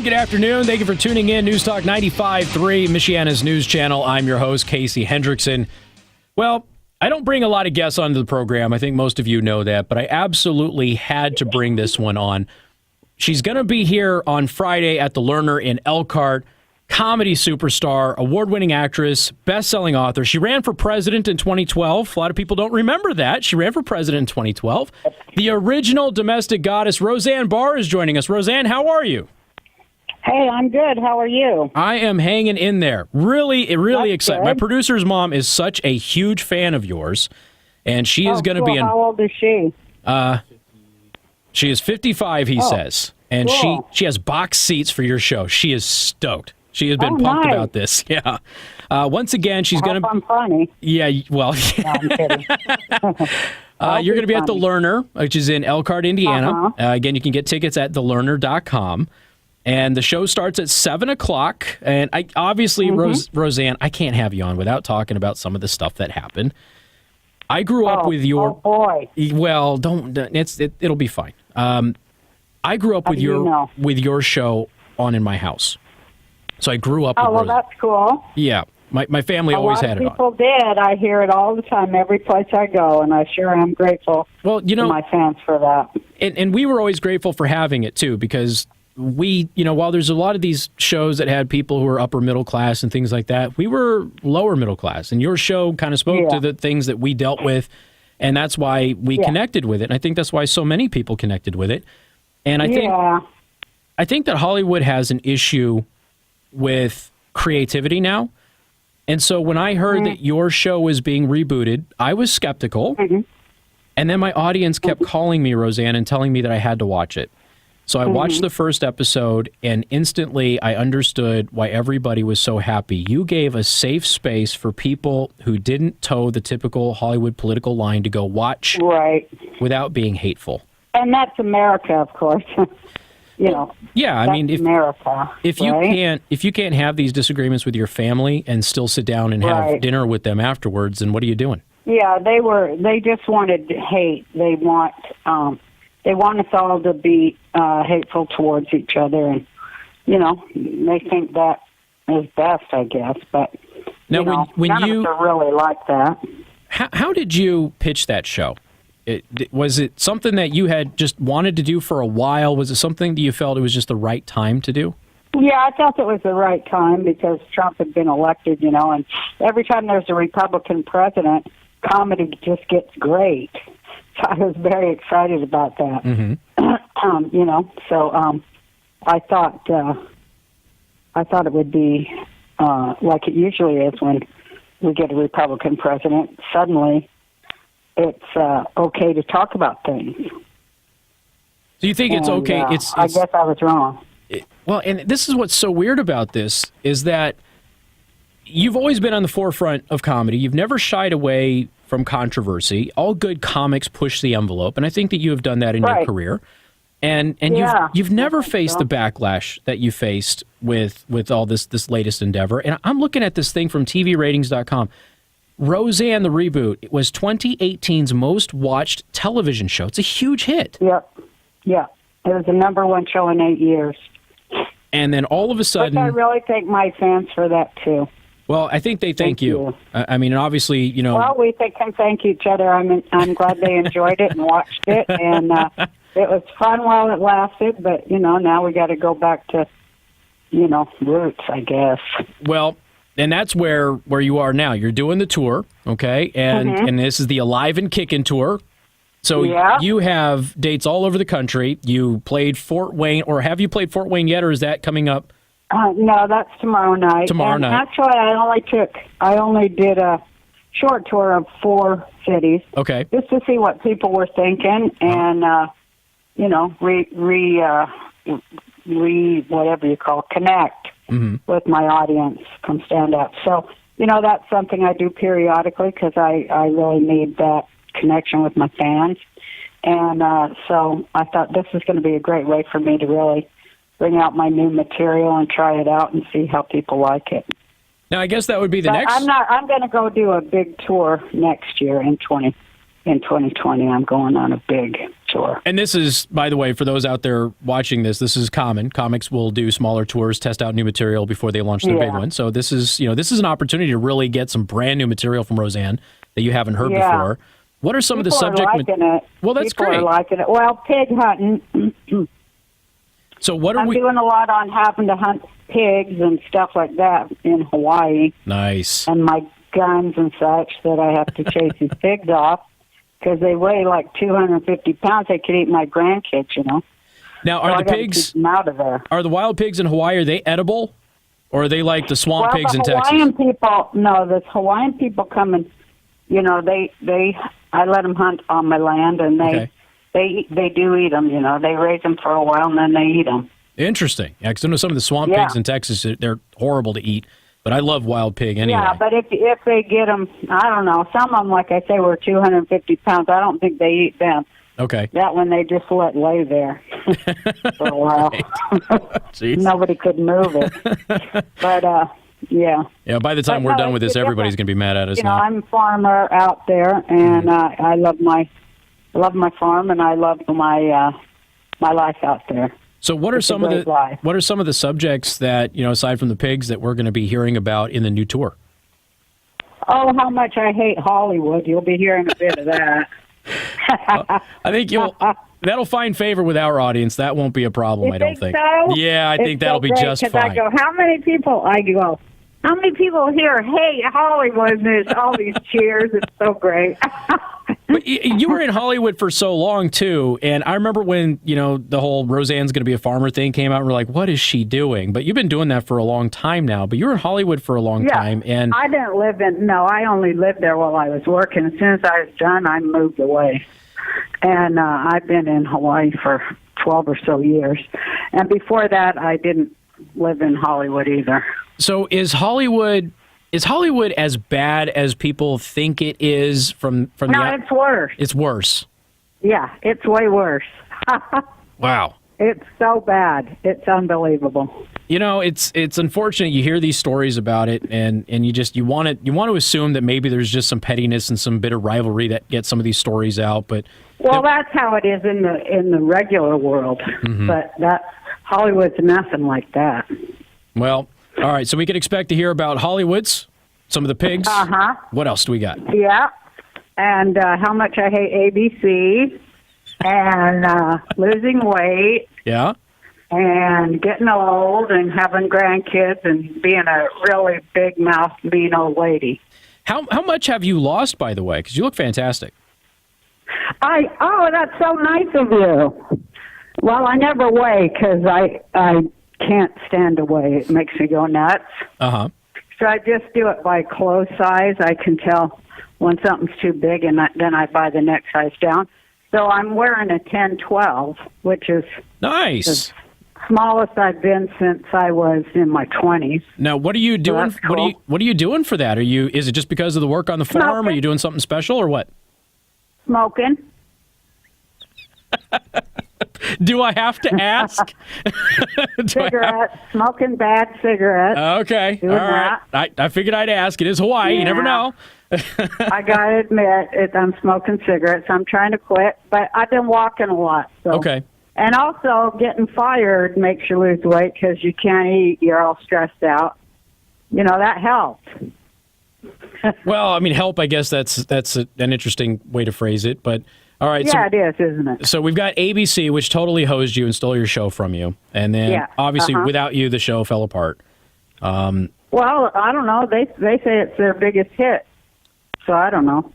morning, good afternoon. Thank you for tuning in. News Talk 95.3, Michiana's news channel. I'm your host, Casey Hendrickson. Well, I don't bring a lot of guests onto the program. I think most of you know that, but I absolutely had to bring this one on. She's going to be here on Friday at the Lerner in Elkhart. Comedy superstar, award-winning actress, best-selling author. She ran for president in 2012. A lot of people don't remember that. She ran for president in 2012. The original domestic goddess, Roseanne Barr, is joining us. Roseanne, how are you? Hey, I'm good. How are you? I am hanging in there. Really excited. Good. My producer's mom is such a huge fan of yours, and she is going to be in... How old is she? She is 55, he says, and cool. she has box seats for your show. She is stoked. She has been pumped about this. Yeah. Once again, she's going to... I'm funny. Yeah, well... No, I'm kidding. You're going to be at the Lerner, which is in Elkhart, Indiana. Again, you can get tickets at thelerner.com. And the show starts at 7 o'clock. And I obviously, Roseanne, I can't have you on without talking about some of the stuff that happened. I grew up with your... Oh, boy. Well, it'll be fine. I grew up with your show on in my house. So I grew up with well, that's cool. Yeah. My family always had it on. People did. I hear it all the time, every place I go, and I sure am grateful to my fans for that. And we were always grateful for having it, too, because we, while there's a lot of these shows that had people who were upper middle class and things like that, we were lower middle class. And your show kind of spoke to the things that we dealt with, and that's why we connected with it. And I think that's why so many people connected with it. And I think that Hollywood has an issue with creativity now. And so when I heard that your show was being rebooted, I was skeptical. And then my audience kept calling me, Roseanne, and telling me that I had to watch it. So I watched the first episode, and instantly I understood why everybody was so happy. You gave a safe space for people who didn't toe the typical Hollywood political line to go watch without being hateful. And that's America, of course. Yeah, I mean, if you can't have these disagreements with your family and still sit down and have dinner with them afterwards, then what are you doing? Yeah, they just wanted hate. They want us all to be hateful towards each other, and they think that is best, I guess. But now, when none of us are really like that. How did you pitch that show? Was it something that you had just wanted to do for a while? Was it something that you felt it was just the right time to do? Yeah, I felt it was the right time because Trump had been elected, and every time there's a Republican president, comedy just gets great. So I was very excited about that. I thought it would be like it usually is when we get a Republican president. Suddenly, it's okay to talk about things. Do you think it's okay? I guess I was wrong. Well, and this is what's so weird about this is that you've always been on the forefront of comedy. You've never shied away from controversy. All good comics push the envelope, and I think that you have done that in your career. And you've never faced the backlash that you faced with all this latest endeavor. And I'm looking at this thing from TVRatings.com. Roseanne the Reboot. It was 2018's most watched television show. It's a huge hit. Yep. Yeah. It was the number one show in 8 years. And then all of a sudden... But I really thank my fans for that, too. Well, I think they thank you. I mean, obviously, Well, we can thank each other. I'm glad they enjoyed it and watched it. And it was fun while it lasted. But, now we got to go back to, roots, I guess. Well... And that's where you are now. You're doing the tour, okay? And this is the Alive and Kickin' tour. So you have dates all over the country. You played Fort Wayne, or have you played Fort Wayne yet, or is that coming up? No, that's tomorrow night. Actually, I only did a short tour of 4 cities. Okay. Just to see what people were thinking, and whatever you call connect. With my audience, come stand up. So, that's something I do periodically because I really need that connection with my fans. And so I thought this is going to be a great way for me to really bring out my new material and try it out and see how people like it. Now, I guess that would be the next... I'm going to go do a big tour next year in 2020. I'm going on a big Sure. And this is, by the way, for those out there watching this is common. Comics will do smaller tours, test out new material before they launch their big one. So this is an opportunity to really get some brand new material from Roseanne that you haven't heard before. What are some of the subject matter? Well, that's People great. Are liking it. Well, pig hunting. So what are I'm doing a lot on having to hunt pigs and stuff like that in Hawaii. Nice. And my guns and such that I have to chase these pigs off because they weigh like 250 pounds. They could eat my grandkids, you know. Now, are the pigs keep them out of there? Are the wild pigs in Hawaii, are they edible? Or are they like the swamp pigs in Texas? The Hawaiian people come and, you know, I let them hunt on my land, and they do eat them, you know. They raise them for a while, and then they eat them. Interesting. Yeah, because I know some of the swamp pigs in Texas, they're horrible to eat. But I love wild pig anyway. Yeah, but if they get them, I don't know. Some of them, like I say, were 250 pounds. I don't think they eat them. Okay. That one they just let lay there for a while. Nobody could move it. But, yeah. Yeah, by the time we're done with this, everybody's going to be mad at us now. I'm a farmer out there, and I love my farm, and I love my life out there. So what are some of the subjects that, you know, aside from the pigs, that we're going to be hearing about in the new tour? Oh, how much I hate Hollywood. You'll be hearing a bit of that. I think that'll find favor with our audience. That won't be a problem, I don't think. So? Yeah, I think that'll be just fine. I go, how many people here hate Hollywood? And there's all these cheers. It's so great. But you were in Hollywood for so long, too, and I remember when, you know, the whole Roseanne's going to be a farmer thing came out, and we're like, what is she doing? But you've been doing that for a long time now, but you were in Hollywood for a long time. And I didn't I only lived there while I was working. As soon as I was done, I moved away. And I've been in Hawaii for 12 or so years. And before that, I didn't live in Hollywood either. So is Hollywood as bad as people think it is from No, it's worse. It's worse. Yeah, it's way worse. Wow. It's so bad. It's unbelievable. You know, it's unfortunate. You hear these stories about it, and you want to assume that maybe there's just some pettiness and some bit of rivalry that gets some of these stories out. But that's how it is in the regular world. Mm-hmm. But Hollywood's nothing like that. Well, all right. So we could expect to hear about Hollywood's, some of the pigs. Uh-huh. What else do we got? Yeah, and how much I hate ABC, and losing weight. Yeah. And getting old and having grandkids and being a really big mouth, mean old lady. How much have you lost, by the way? Because you look fantastic. That's so nice of you. Well, I never weigh because I can't stand to weigh. It makes me go nuts. Uh-huh. So I just do it by clothes size. I can tell when something's too big, and then I buy the next size down. So I'm wearing a 10-12, which is nice. The smallest I've been since I was in my 20s. Now, what are you doing? So cool. What are you doing for that? Is it just because of the work on the farm? Smoking. Are you doing something special, or what? Smoking. Do I have to ask? Cigarettes. Smoking bad cigarettes. Okay. All right. I figured I'd ask. It is Hawaii. Yeah. You never know. I got to admit, I'm smoking cigarettes. I'm trying to quit, but I've been walking a lot. So. Okay. And also, getting fired makes you lose weight because you can't eat. You're all stressed out. You know, that helps. Well, I mean, help, I guess that's an interesting way to phrase it. But, all right. Yeah, it is, isn't it? So we've got ABC, which totally hosed you and stole your show from you. And then, obviously, without you, the show fell apart. Well, I don't know. They say it's their biggest hit. So I don't know.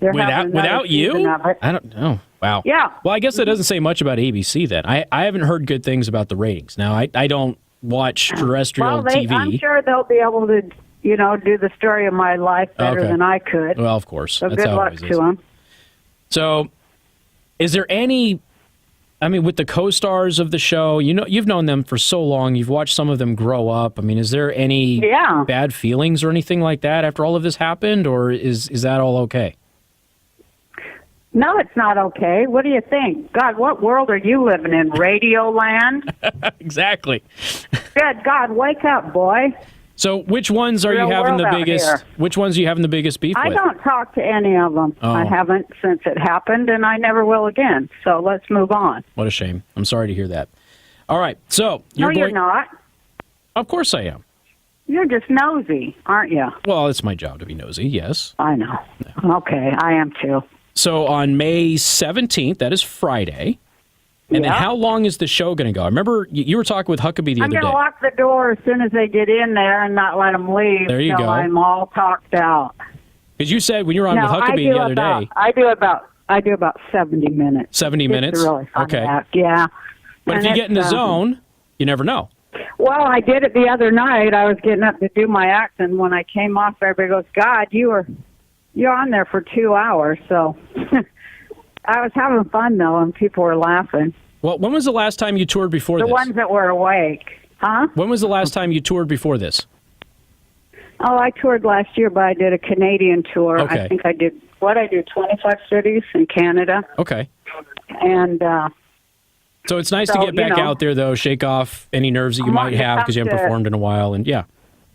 Without you? I don't know. Wow. Yeah. Well, I guess that doesn't say much about ABC then. I haven't heard good things about the ratings. Now, I don't watch terrestrial TV. I'm sure they'll be able to, do the story of my life better than I could. Well, of course. So good luck to them. So, is there any, with the co-stars of the show, you've known them for so long, you've watched some of them grow up. Is there any bad feelings or anything like that after all of this happened, or is that all okay? No, it's not okay. What do you think? God, what world are you living in? Radio land? Exactly. Good God, wake up, boy. So which ones are you having the biggest? Which ones are you having the biggest beef with? I don't talk to any of them. Oh. I haven't since it happened, and I never will again. So let's move on. What a shame. I'm sorry to hear that. All right. So you're not. Of course I am. You're just nosy, aren't you? Well, it's my job to be nosy. Yes. I know. No. Okay, I am too. So on May 17th, that is Friday. And then how long is the show going to go? I remember you were talking with Huckabee the other day. I'm going to lock the door as soon as they get in there and not let them leave. There you go. I'm all talked out. Because you said when you were on with Huckabee the other day. I do about 70 minutes. 70 minutes? It's a really fun okay. act, yeah. But if you get in the zone, you never know. Well, I did it the other night. I was getting up to do my act, and when I came off, everybody goes, God, you're on there for 2 hours. So I was having fun, though, and people were laughing. Well, when was the last time you toured before this? The ones that were awake. Huh? When was the last time you toured before this? Oh, I toured last year, but I did a Canadian tour. Okay. I think I did 25 cities in Canada. Okay. And so it's nice to get back out there, though, shake off any nerves that you might have because you haven't performed in a while. And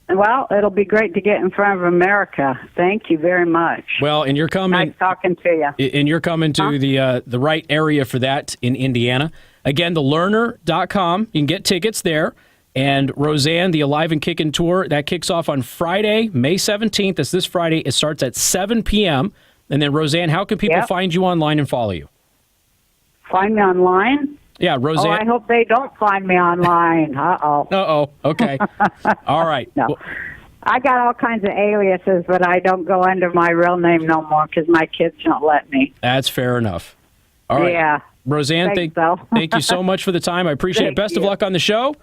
well, it'll be great to get in front of America. Thank you very much. Well, and you're coming. Nice talking to you. And you're coming to the right area for that in Indiana. Again, the Lerner.com. You can get tickets there. And Roseanne, the Alive and Kickin' Tour, that kicks off on Friday, May 17th. That's this Friday. It starts at 7 p.m. And then, Roseanne, how can people find you online and follow you? Find me online? Yeah, Roseanne. Oh, I hope they don't find me online. Uh-oh. Uh-oh. Okay. All right. No. Well, I got all kinds of aliases, but I don't go under my real name no more because my kids don't let me. That's fair enough. All right. Yeah. Roseanne, thank you so much for the time. I appreciate it. Best of luck on the show.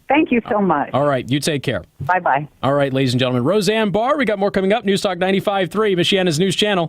Thank you so much. All right. You take care. Bye-bye. All right, ladies and gentlemen. Roseanne Barr. We got more coming up. News Talk 95.3, Michiana's news channel.